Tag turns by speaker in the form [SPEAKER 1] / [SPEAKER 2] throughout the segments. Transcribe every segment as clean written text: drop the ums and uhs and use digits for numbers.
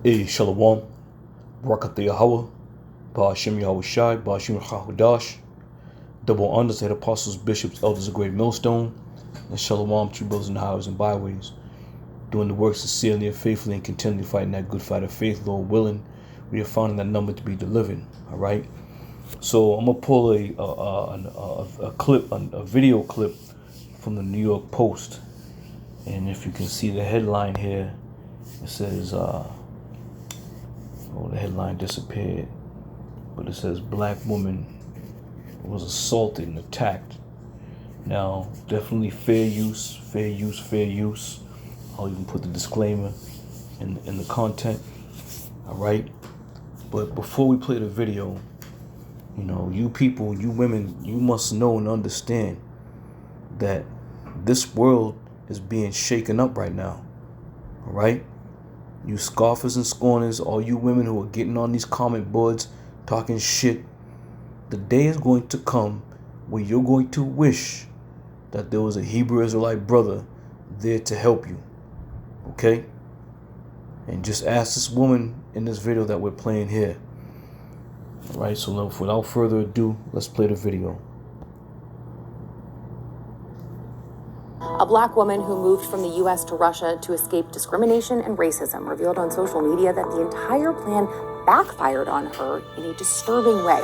[SPEAKER 1] Hey, Shalom, Barakat Yahweh, Ba'ashem Yahweh Shai, Ba'ashem Chahadash, double honors to head apostles, bishops, elders of Great Millstone, and Shalom, true brothers in the highways and byways, doing the work sincerely and faithfully and continually fighting that good fight of faith, Lord willing. We are finding that number to be delivered, all right? So I'm going to pull a video clip from the New York Post, and if you can see the headline here, it says, the headline disappeared, but it says black woman was assaulted and attacked. Now, definitely fair use. I'll even put the disclaimer in the content, all right? But before we play the video, you people, you women, you must know and understand that this world is being shaken up right now, all right? You scoffers and scorners, all you women who are getting on these comment boards talking shit, the day is going to come where you're going to wish that there was a Hebrew Israelite brother there to help you, okay? And just ask this woman in this video that we're playing here. All right, so without further ado, let's play the video.
[SPEAKER 2] A black woman who moved from the U.S. to Russia to escape discrimination and racism revealed on social media that the entire plan backfired on her in a disturbing way.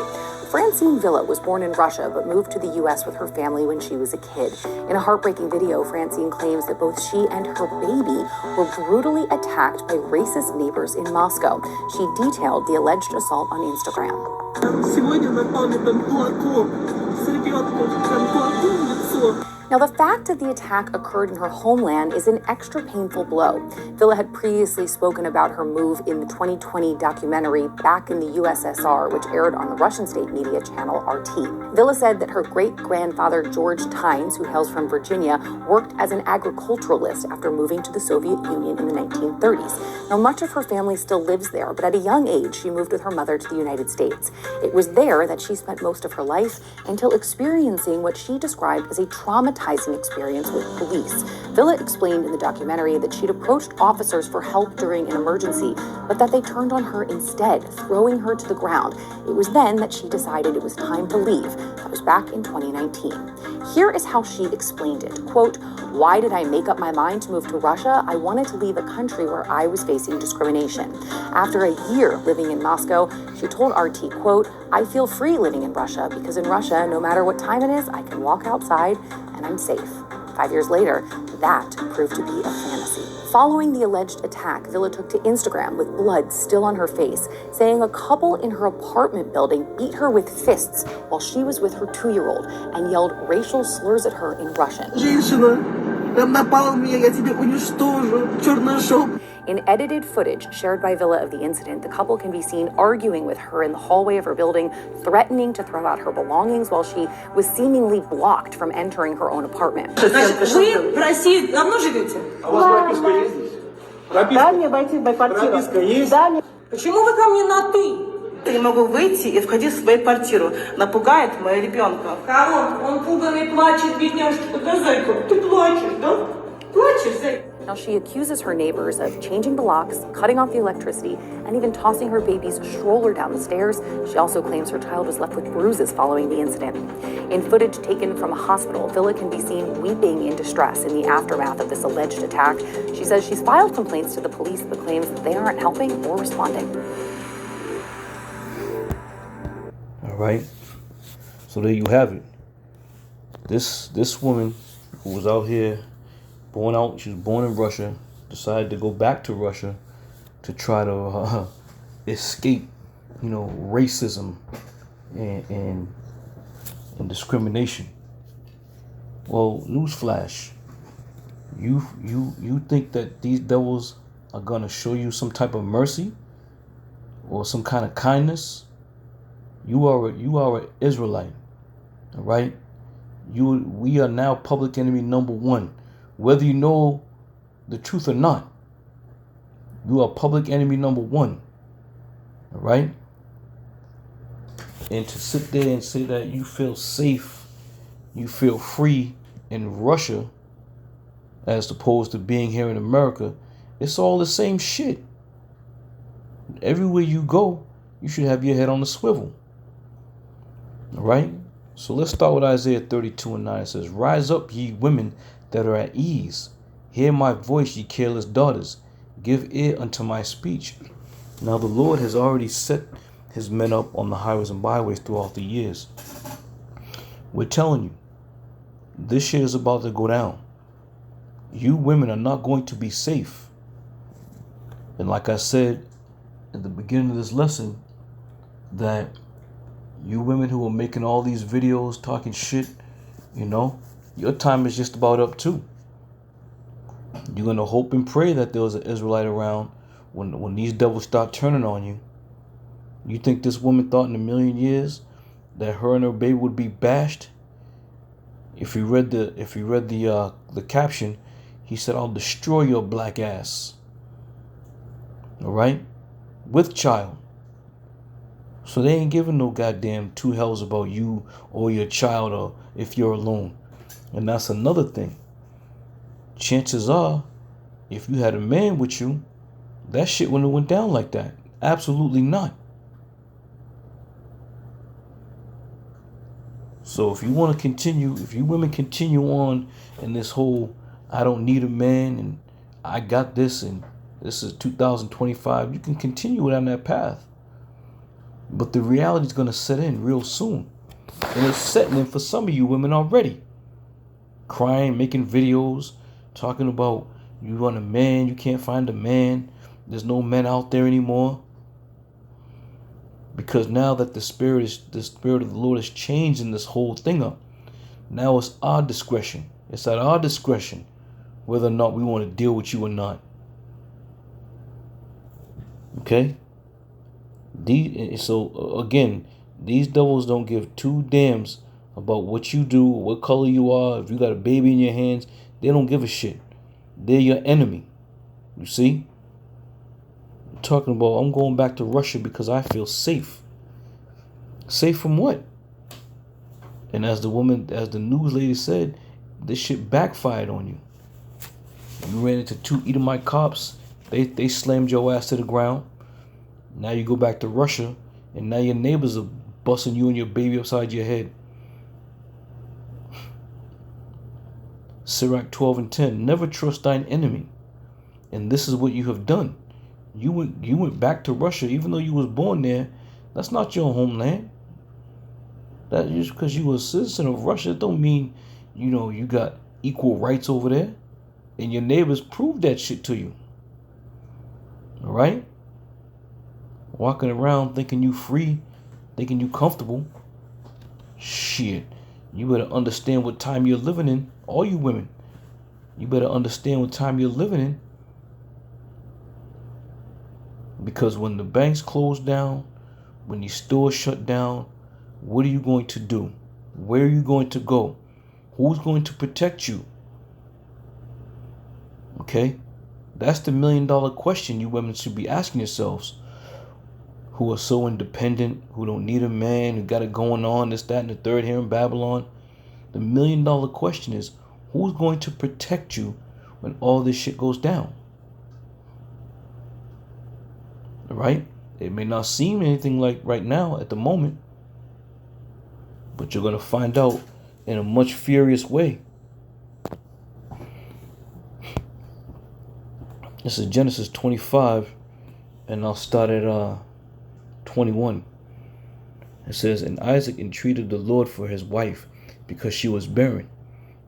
[SPEAKER 2] Francine Villa was born in Russia but moved to the U.S. with her family when she was a kid. In a heartbreaking video, Francine claims that both she and her baby were brutally attacked by racist neighbors in Moscow. She detailed the alleged assault on Instagram. Now, the fact that the attack occurred in her homeland is an extra painful blow. Villa had previously spoken about her move in the 2020 documentary Back in the USSR, which aired on the Russian state media channel RT. Villa said that her great-grandfather George Tynes, who hails from Virginia, worked as an agriculturalist after moving to the Soviet Union in the 1930s. Now, much of her family still lives there, but at a young age, she moved with her mother to the United States. It was there that she spent most of her life until experiencing what she described as a traumatizing experience with police. Villa explained in the documentary that she'd approached officers for help during an emergency, but that they turned on her instead, throwing her to the ground. It was then that she decided it was time to leave. That was back in 2019. Here is how she explained it. Quote, "Why did I make up my mind to move to Russia? I wanted to leave a country where I was facing discrimination. After a year living in Moscow, she told RT, quote, I feel free living in Russia because in Russia, no matter what time it is, I can walk outside and I'm safe." 5 years later, that proved to be a fantasy. Following the alleged attack, Villa took to Instagram with blood still on her face, saying a couple in her apartment building beat her with fists while she was with her 2-year-old and yelled racial slurs at her in Russian. In edited footage shared by Villa of the incident, the couple can be seen arguing with her in the hallway of her building, threatening to throw out her belongings while she was seemingly blocked from entering her own apartment.
[SPEAKER 3] Вы в России давно живете?
[SPEAKER 4] А у вас прописка есть здесь?
[SPEAKER 3] Да, мне войти в мою квартиру.
[SPEAKER 4] Прописка есть?
[SPEAKER 3] Да.
[SPEAKER 4] Почему вы ко мне на «ты»?
[SPEAKER 3] Я не могу выйти и входить в свою квартиру. Напугает моего ребенка.
[SPEAKER 4] Кого? Он пуганный плачет, бедняжка, такая зайка. Ты плачешь, да? Плачешь, зайка.
[SPEAKER 2] Now, she accuses her neighbors of changing the locks, cutting off the electricity, and even tossing her baby's stroller down the stairs. She also claims her child was left with bruises following the incident. In footage taken from a hospital, Villa can be seen weeping in distress in the aftermath of this alleged attack. She says she's filed complaints to the police, but claims that they aren't helping or responding.
[SPEAKER 1] All right, so there you have it. This woman who was out here, she was born in Russia, decided to go back to Russia to try to escape, racism and discrimination. Well, newsflash, you think that these devils are gonna show you some type of mercy or some kind of kindness? You are an Israelite, all right? We are now public enemy number one. Whether you know the truth or not, you are public enemy number one. All right? And to sit there and say that you feel safe, you feel free in Russia as opposed to being here in America, it's all the same shit. everywhere you go, you should have your head on the swivel. All right? So let's start with Isaiah 32:9. It says, "Rise up, ye women that are at ease. Hear my voice, ye careless daughters. Give ear unto my speech." Now the Lord has already set his men up on the highways and byways throughout the years. We're telling you, this shit is about to go down. You women are not going to be safe. And like I said at the beginning of this lesson, that you women who are making all these videos talking shit, your time is just about up too. You're going to hope and pray that there was an Israelite around when these devils start turning on you. You think this woman thought in a million years that her and her baby would be bashed? If you read the caption, he said, "I'll destroy your black ass." All right? With child. So they ain't giving no goddamn two hells about you or your child or if you're alone. And that's another thing. Chances are, if you had a man with you, that shit wouldn't have went down like that. Absolutely not. So if you want to continue, if you women continue on in this whole I don't need a man and I got this and this is 2025, you can continue down that path. But the reality is going to set in real soon. And it's setting in for some of you women already. Crying, making videos, talking about you want a man, you can't find a man. There's no men out there anymore. Because now that the spirit of the Lord is changing this whole thing up, now it's our discretion. It's at our discretion whether or not we want to deal with you or not. Okay? So again, these devils don't give two damns about what you do, what color you are, if you got a baby in your hands. They don't give a shit. They're your enemy. You see? I'm talking about I'm going back to Russia because I feel safe. Safe from what? And as the news lady said, this shit backfired on you. You ran into two Edomite cops. They slammed your ass to the ground. Now you go back to Russia, and now your neighbors are busting you and your baby upside your head. Sirach 12:10. Never trust thine enemy. And this is what you have done. You went back to Russia, even though you was born there. That's not your homeland. That just because you were a citizen of Russia don't mean, you got equal rights over there. And your neighbors proved that shit to you. All right? Walking around thinking you free, thinking you comfortable. Shit. You better understand what time you're living in. All you women. You better understand what time you're living in. Because when the banks close down, when these stores shut down, what are you going to do? Where are you going to go? Who's going to protect you? Okay? That's the $1 million question you women should be asking yourselves. Who are so independent, who don't need a man, who got it going on, this, that, and the third here in Babylon. The $1 million question is, who's going to protect you when all this shit goes down? All right? It may not seem anything like right now at the moment, but you're going to find out in a much furious way. This is Genesis 25, and I'll start at 21. It says, "And Isaac entreated the Lord for his wife, because she was barren.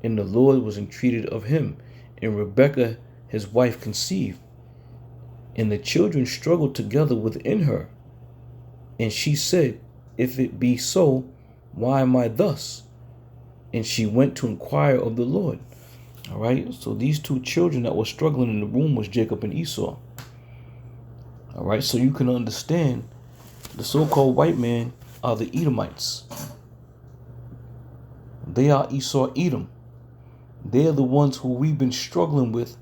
[SPEAKER 1] And the Lord was entreated of him. And Rebekah his wife conceived. And the children struggled together within her. And she said, If it be so, why am I thus? And she went to inquire of the Lord." All right, so these two children that were struggling in the womb was Jacob and Esau. All right, so you can understand the so-called white man are the Edomites. They are Esau, Edom. They are the ones who we've been struggling with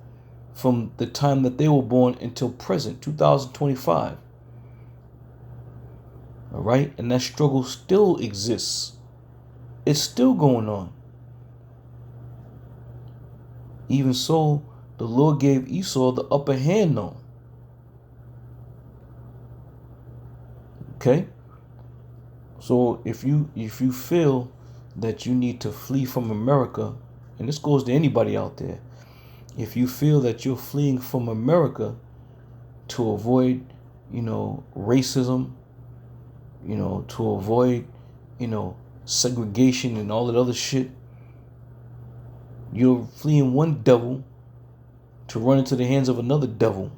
[SPEAKER 1] from the time that they were born until present, 2025. All right, and that struggle still exists. It's still going on. Even so, the Lord gave Esau the upper hand though. Okay? So if you feel that you need to flee from America, and this goes to anybody out there, if you feel that you're fleeing from America to avoid, racism, to avoid, segregation and all that other shit, you're fleeing one devil to run into the hands of another devil.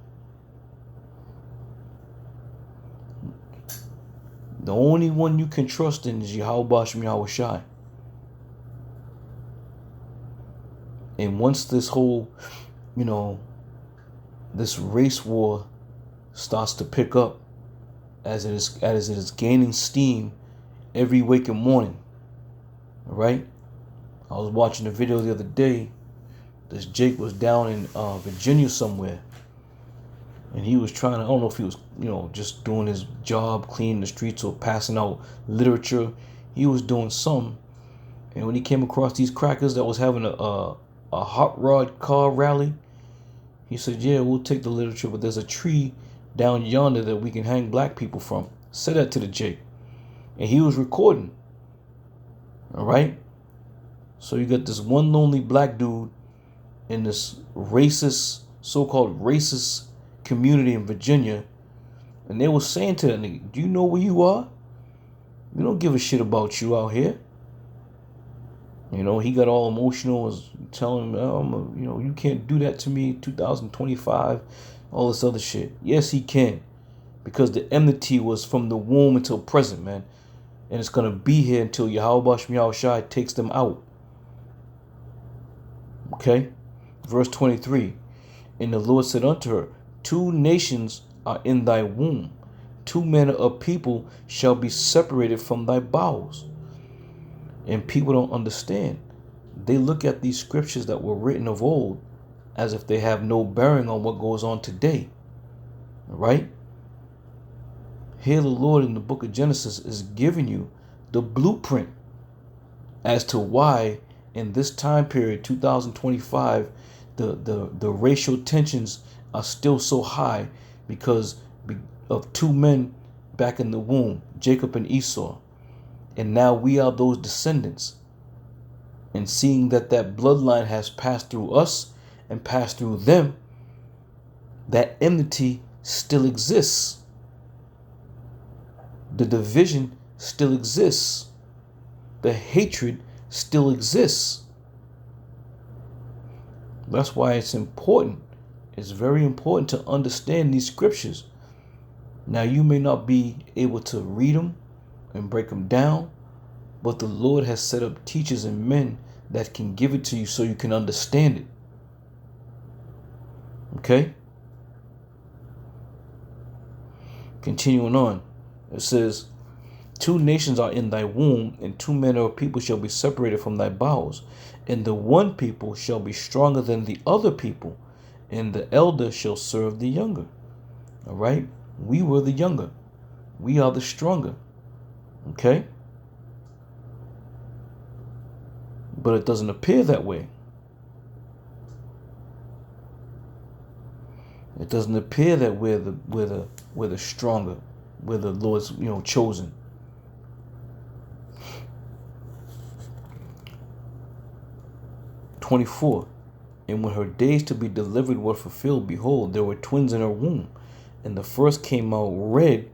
[SPEAKER 1] The only one you can trust in is Yahweh Shem Yahweh Shai. And once this whole, this race war starts to pick up, as it is gaining steam every waking morning, all right? I was watching a video the other day. This Jake was down in Virginia somewhere, and he was trying to, I don't know if he was, just doing his job, cleaning the streets or passing out literature. He was doing something, and when he came across these crackers that was having a hot rod car rally, he said, yeah, we'll take the literature, but there's a tree down yonder that we can hang black people from. Said that to the Jake. And he was recording. All right? So you got this one lonely black dude in this racist, so-called racist community in Virginia. And they were saying to that nigga, do you know where you are? We don't give a shit about you out here. He got all emotional, was telling him, you can't do that to me, 2025, all this other shit. Yes, he can. Because the enmity was from the womb until present, man. And it's going to be here until Yahweh Shem Yahweh Shai takes them out. Okay? Verse 23. And the Lord said unto her, 2 nations are in thy womb. 2 manner of people shall be separated from thy bowels. And people don't understand. They look at these scriptures that were written of old as if they have no bearing on what goes on today. All right? Here the Lord in the book of Genesis is giving you the blueprint as to why in this time period, 2025, the racial tensions are still so high because of 2 men back in the womb, Jacob and Esau. And now we are those descendants. And seeing that bloodline has passed through us and passed through them, that enmity still exists. The division still exists. The hatred still exists. That's why it's important. It's very important to understand these scriptures. Now, you may not be able to read them and break them down, but the Lord has set up teachers and men that can give it to you so you can understand it. Okay? Continuing on, it says, 2 nations are in thy womb, and 2 manner of people shall be separated from thy bowels. And the one people shall be stronger than the other people, and the elder shall serve the younger. All right? We were the younger. We are the stronger. Okay? But it doesn't appear that way. It doesn't appear that we're the stronger. We're the Lord's, chosen. (24) And when her days to be delivered were fulfilled, behold, there were twins in her womb. And the first came out red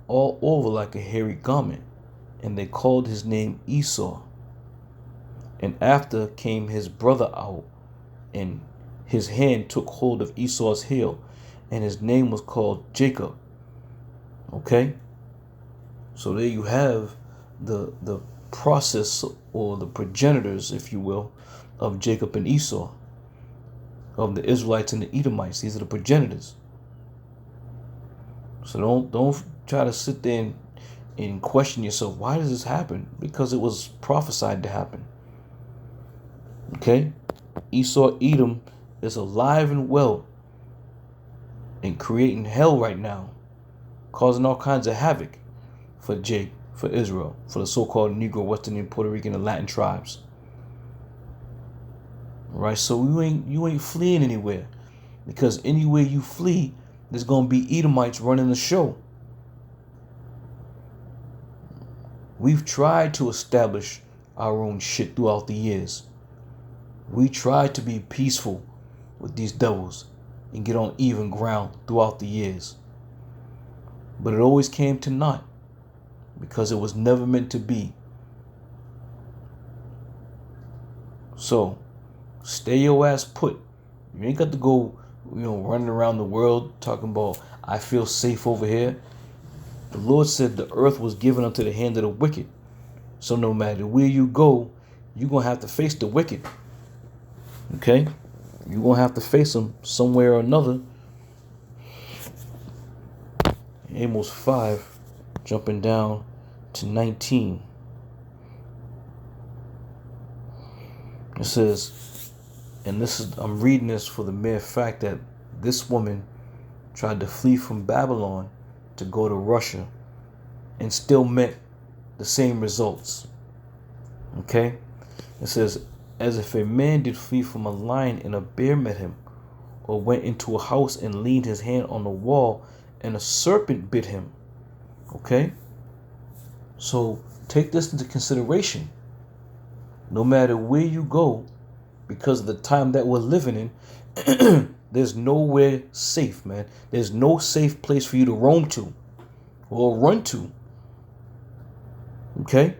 [SPEAKER 1] all over like a hairy garment. And they called his name Esau. And after came his brother out, and his hand took hold of Esau's heel, and his name was called Jacob. Okay? So there you have the process, or the progenitors, if you will, of Jacob and Esau, of the Israelites and the Edomites. These are the progenitors. So don't try to sit there and question yourself, why does this happen? Because it was prophesied to happen. Okay? Esau, Edom is alive and well and creating hell right now, causing all kinds of havoc for Israel, for the so-called Negro, West Indian, Puerto Rican, and Latin tribes. All right? So you ain't fleeing anywhere, because anywhere you flee, there's going to be Edomites running the show. We've tried to establish our own shit throughout the years. We tried to be peaceful with these devils and get on even ground throughout the years. But it always came to naught because it was never meant to be. So, stay your ass put. You ain't got to go, running around the world talking about, I feel safe over here. The Lord said the earth was given unto the hand of the wicked. So no matter where you go, you're going to have to face the wicked. Okay? You're going to have to face them somewhere or another. Amos 5, jumping down to 19. It says, and I'm reading this for the mere fact that this woman tried to flee from Babylon to go to Russia and still met the same results. Okay? It says, as if a man did flee from a lion and a bear met him, or went into a house and leaned his hand on the wall and a serpent bit him. Okay? So take this into consideration. No matter where you go, because of the time that we're living in, there's nowhere safe, man. There's no safe place for you to roam to or run to. Okay?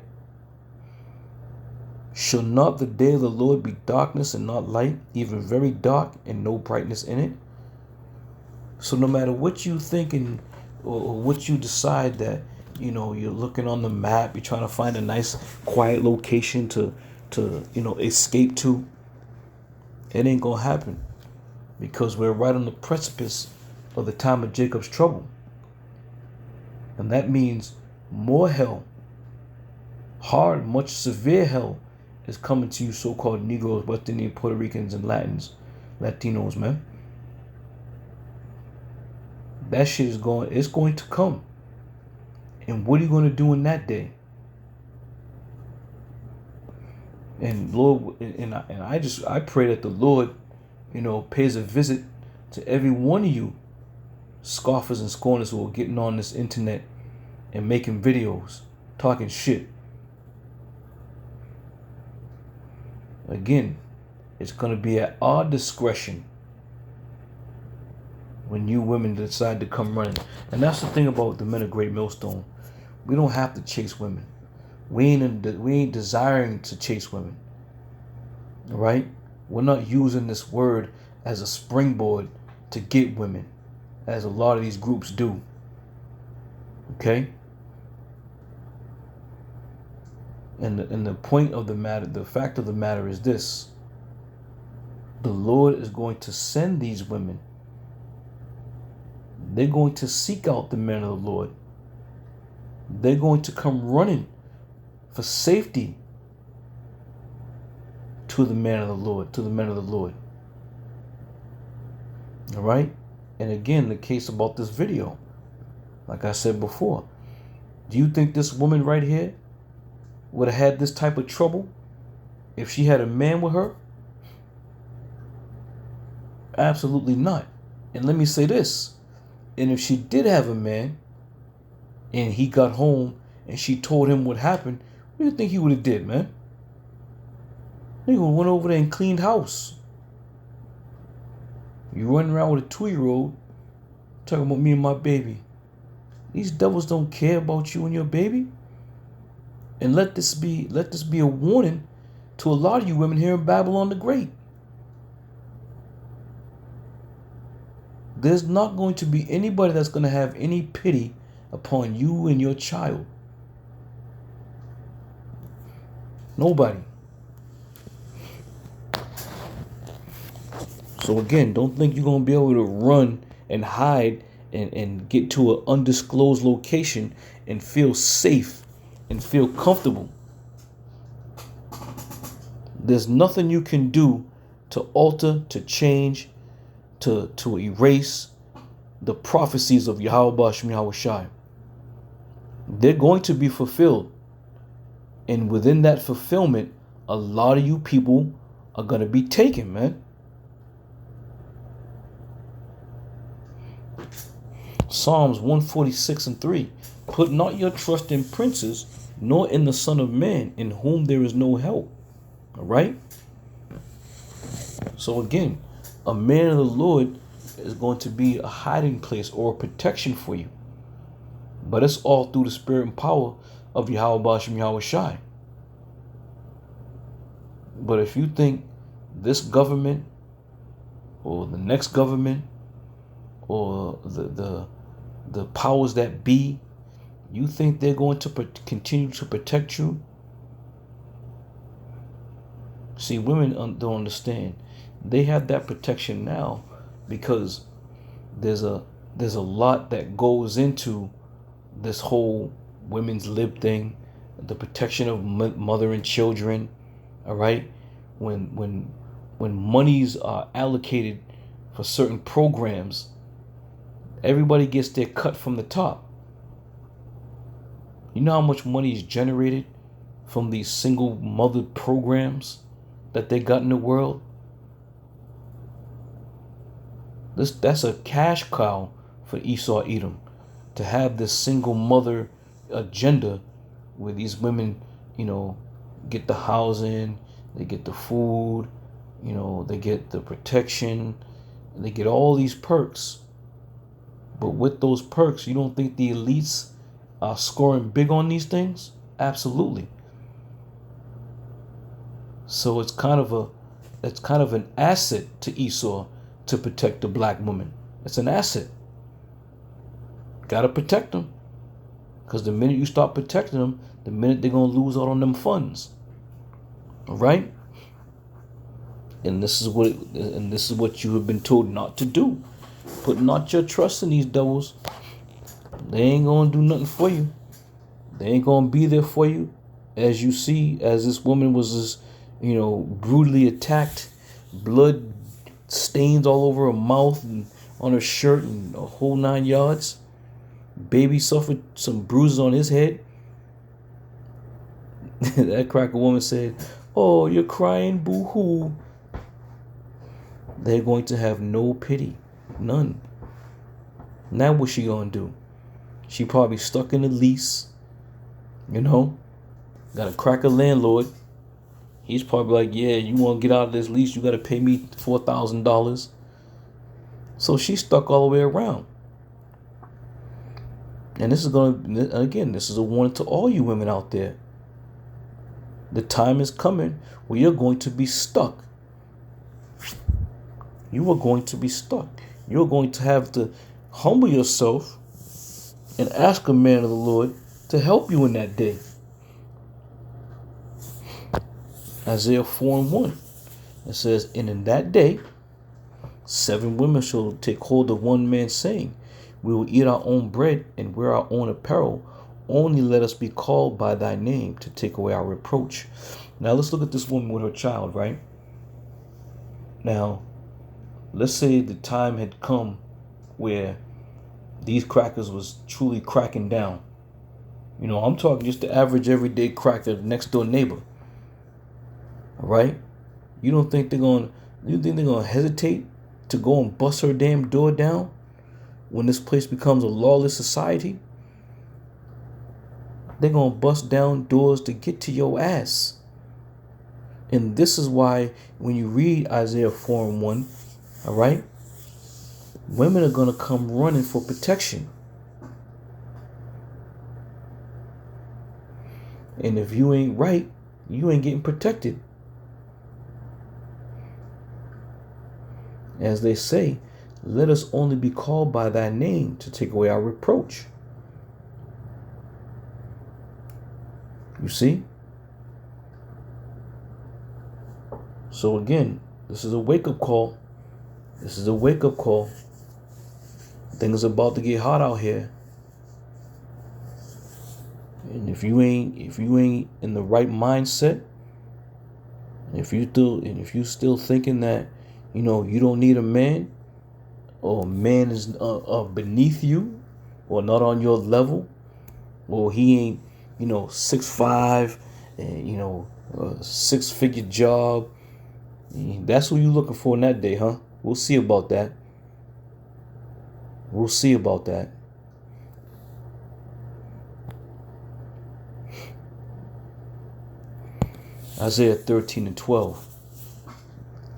[SPEAKER 1] Shall not the day of the Lord be darkness and not light, even very dark and no brightness in it? So no matter what you think or what you decide that, you're looking on the map, you're trying to find a nice quiet location to escape to, it ain't gonna happen, because we're right on the precipice of the time of Jacob's trouble. And that means more hell, hard, much severe hell is coming to you so-called Negroes, West Indian, Puerto Ricans, and Latinos, man. That shit it's going to come. And what are you going to do in that day? And Lord, and I pray that the Lord, pays a visit to every one of you scoffers and scorners who are getting on this internet and making videos, talking shit. Again, it's going to be at our discretion when you women decide to come running. And that's the thing about the men of Great Millstone. We don't have to chase women. We ain't desiring to chase women. All right? We're not using this word as a springboard to get women, as a lot of these groups do. Okay? And the point of the matter, the fact of the matter is this. The Lord is going to send these women. They're going to seek out the men of the Lord. They're going to come running for safety to the men of the Lord, All right? And again, the case about this video, like I said before, do you think this woman right here would have had this type of trouble if she had a man with her? Absolutely not. And let me say this. And if she did have a man and he got home and she told him what happened, what do you think he would have did, man? He would have went over there and cleaned house. You running around with a 2-year-old talking about me and my baby. These devils don't care about you and your baby. And let this be a warning to a lot of you women here in Babylon the Great. There's not going to be anybody that's going to have any pity upon you and your child. Nobody. So again, don't think you're going to be able to run and hide and get to an undisclosed location and feel safe and feel comfortable. There's nothing you can do to alter, to change, to erase the prophecies of Yahweh Ba'ashem Yahweh Shai. They're going to be fulfilled. And within that fulfillment, a lot of you people are going to be taken, man. Psalms 146:3. Put not your trust in princes, nor in the Son of Man, in whom there is no help. All right? So again, a man of the Lord is going to be a hiding place or a protection for you. But it's all through the spirit and power of Yahweh Ba'ashem Yahweh Shai. But if you think this government or the next government or the powers that be, you think they're going to continue to protect you? See, women don't understand. They have that protection now because there's a lot that goes into this whole women's lib thing, the protection of mother and children. All right, when monies are allocated for certain programs, everybody gets their cut from the top. You know how much money is generated from these single mother programs that they got in the world? That's a cash cow for Esau Edom, to have this single mother agenda where these women, get the housing, they get the food, they get the protection, they get all these perks. But with those perks, you don't think the elites are scoring big on these things? Absolutely. So it's kind of an asset to Esau to protect the black woman. It's an asset. Gotta protect them. Because the minute you start protecting them, the minute they're going to lose out on them funds. All right? And this is what you have been told not to do. Put not your trust in these devils. They ain't going to do nothing for you. They ain't going to be there for you. As you see, as this woman was brutally attacked, blood stains all over her mouth and on her shirt and a whole 9 yards. Baby suffered some bruises on his head. That cracker woman said, "Oh, you're crying, boo-hoo." They're going to have no pity. None. Now what's she gonna do? She probably stuck in a lease. Got a cracker landlord. He's probably like, "Yeah, you want to get out of this lease, you got to pay me $4,000. So she's stuck all the way around. And this is a warning to all you women out there. The time is coming where you're going to be stuck. You are going to be stuck. You're going to have to humble yourself and ask a man of the Lord to help you in that day. Isaiah 4:1. It says, "And in that day, 7 women shall take hold of one man, saying, We will eat our own bread and wear our own apparel. Only let us be called by thy name to take away our reproach." Now let's look at this woman with her child, right? Now, let's say the time had come where these crackers was truly cracking down. I'm talking just the average everyday cracker next door neighbor. All right? You think they're gonna hesitate to go and bust her damn door down when this place becomes a lawless society? They're gonna bust down doors to get to your ass. And this is why when you read Isaiah 4:1, all right, women are gonna come running for protection. And if you ain't right, you ain't getting protected. As they say, let us only be called by thy name to take away our reproach. You see? So again, this is a wake-up call. This is a wake-up call. Things are about to get hot out here. And if you ain't in the right mindset, if you still thinking that you don't need a man, or a man is beneath you, or not on your level, or he ain't 6'5", and a 6-figure job, that's what you looking for in that day, huh? We'll see about that. We'll see about that. Isaiah 13 and 12.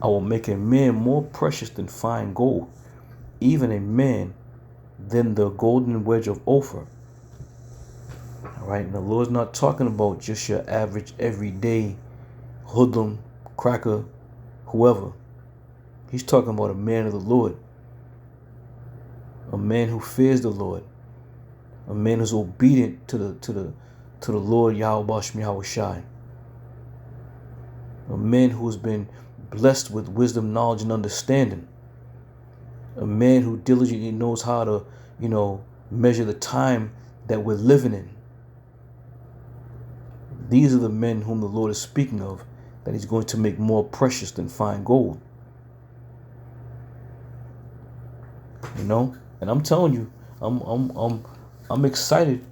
[SPEAKER 1] I will make a man more precious than fine gold, even a man than the golden wedge of Ophir. All right, and the Lord's not talking about just your average, everyday hoodlum, cracker, whoever. He's talking about a man of the Lord, a man who fears the Lord, a man who's obedient to the Lord Yahweh Shai, a man who's been blessed with wisdom, knowledge, and understanding, a man who diligently knows how to, measure the time that we're living in. These are the men whom the Lord is speaking of, that he's going to make more precious than fine gold. And I'm telling you, I'm excited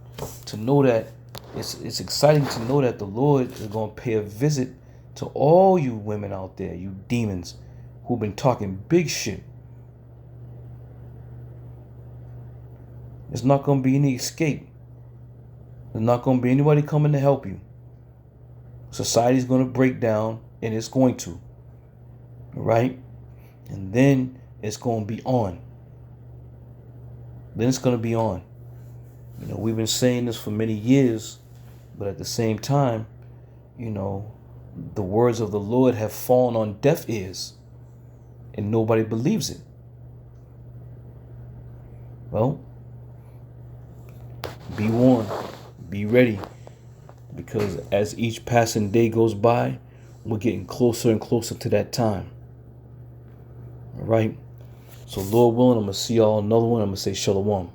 [SPEAKER 1] to know that it's exciting to know that the Lord is going to pay a visit to all you women out there, you demons who've been talking big shit. There's not going to be any escape. There's not going to be anybody coming to help you. Society's going to break down, and it's going to. Right? And then it's going to be on. Then it's going to be on. We've been saying this for many years, but at the same time, the words of the Lord have fallen on deaf ears, and nobody believes it. Well, be warned, be ready, because as each passing day goes by, we're getting closer and closer to that time. All right? So Lord willing, I'm going to see y'all another one. I'm going to say shalom.